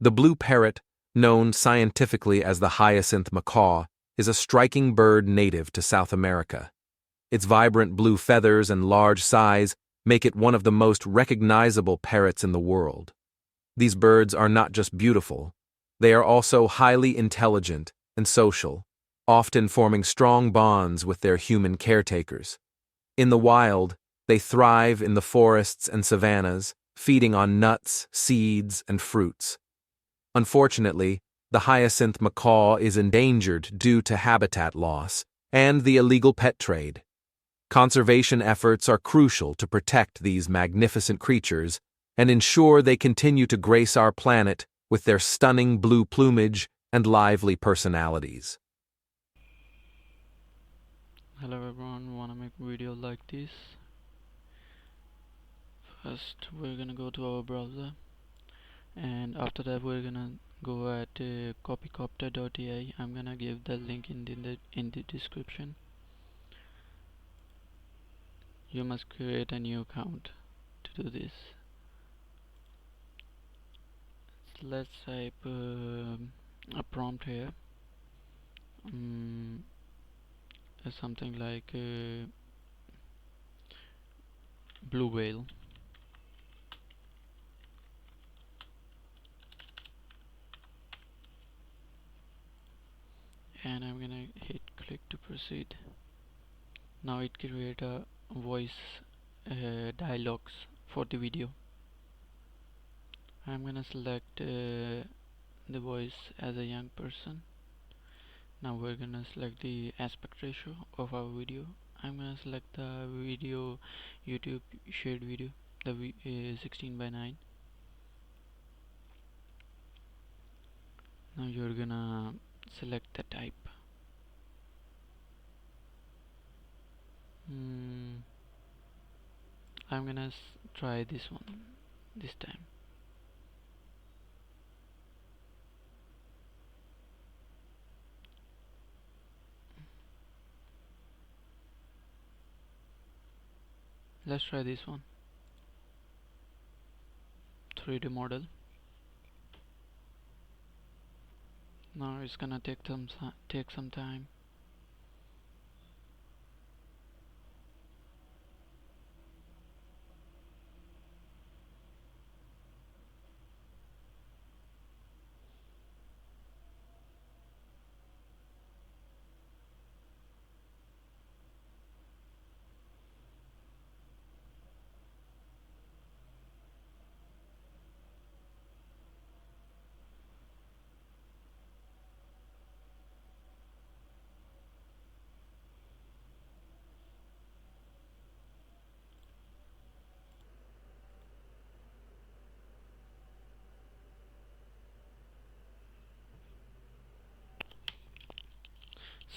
The blue parrot, known scientifically as the hyacinth macaw, is a striking bird native to South America. Its vibrant blue feathers and large size make it one of the most recognizable parrots in the world. These birds are not just beautiful, they are also highly intelligent and social, often forming strong bonds with their human caretakers. In the wild, they thrive in the forests and savannas, feeding on nuts, seeds, and fruits. Unfortunately, the hyacinth macaw is endangered due to habitat loss and the illegal pet trade. Conservation efforts are crucial to protect these magnificent creatures and ensure they continue to grace our planet with their stunning blue plumage and lively personalities. Hello everyone, wanna make a video like this? First we're gonna go to our browser, and after that we're gonna go at COPYCOPTER.AI. I'm gonna give the link in the description. You must create a new account to do this. So let's type a prompt here, something like blue whale. And I'm gonna hit click to proceed. Now it create a voice dialogues for the video. I'm gonna select the voice as a young person. Now we're gonna select the aspect ratio of our video. I'm gonna select the video YouTube shared video, the 16:9. Now you're gonna select the type. I'm gonna try this one this time. Let's try this one. 3D model. Now it's gonna take some time.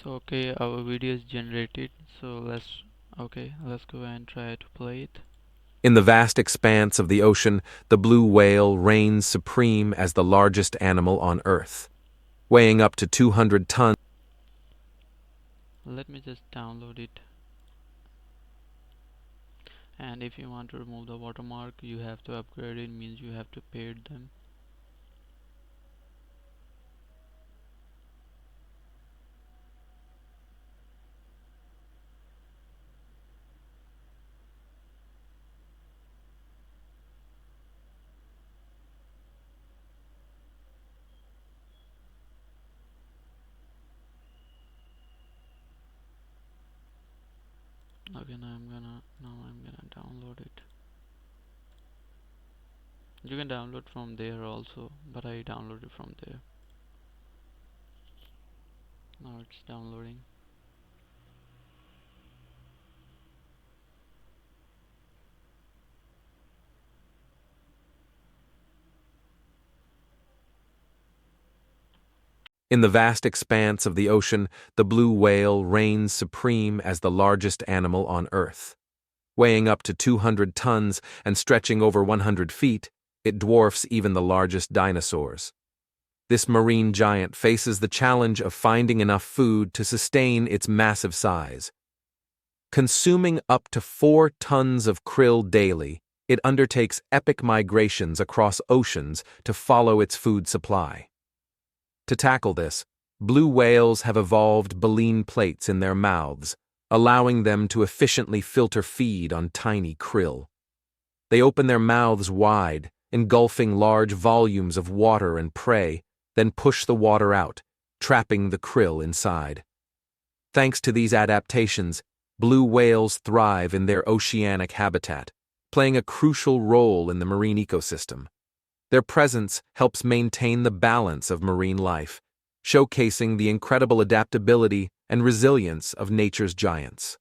So okay, our video is generated. So let's go and try to play it. In the vast expanse of the ocean, the blue whale reigns supreme as the largest animal on Earth, weighing up to 200 tons. Let me just download it. And if you want to remove the watermark, you have to upgrade it, means you have to pay them. Okay, now I'm gonna download it. You can download from there also, but I downloaded from there. Now it's downloading. In the vast expanse of the ocean, the blue whale reigns supreme as the largest animal on Earth. Weighing up to 200 tons and stretching over 100 feet, it dwarfs even the largest dinosaurs. This marine giant faces the challenge of finding enough food to sustain its massive size. Consuming up to 4 tons of krill daily, It undertakes epic migrations across oceans to follow its food supply. To tackle this, blue whales have evolved baleen plates in their mouths, allowing them to efficiently filter feed on tiny krill. They open their mouths wide, engulfing large volumes of water and prey, then push the water out, trapping the krill inside. Thanks to these adaptations, blue whales thrive in their oceanic habitat, playing a crucial role in the marine ecosystem. Their presence helps maintain the balance of marine life, showcasing the incredible adaptability and resilience of nature's giants.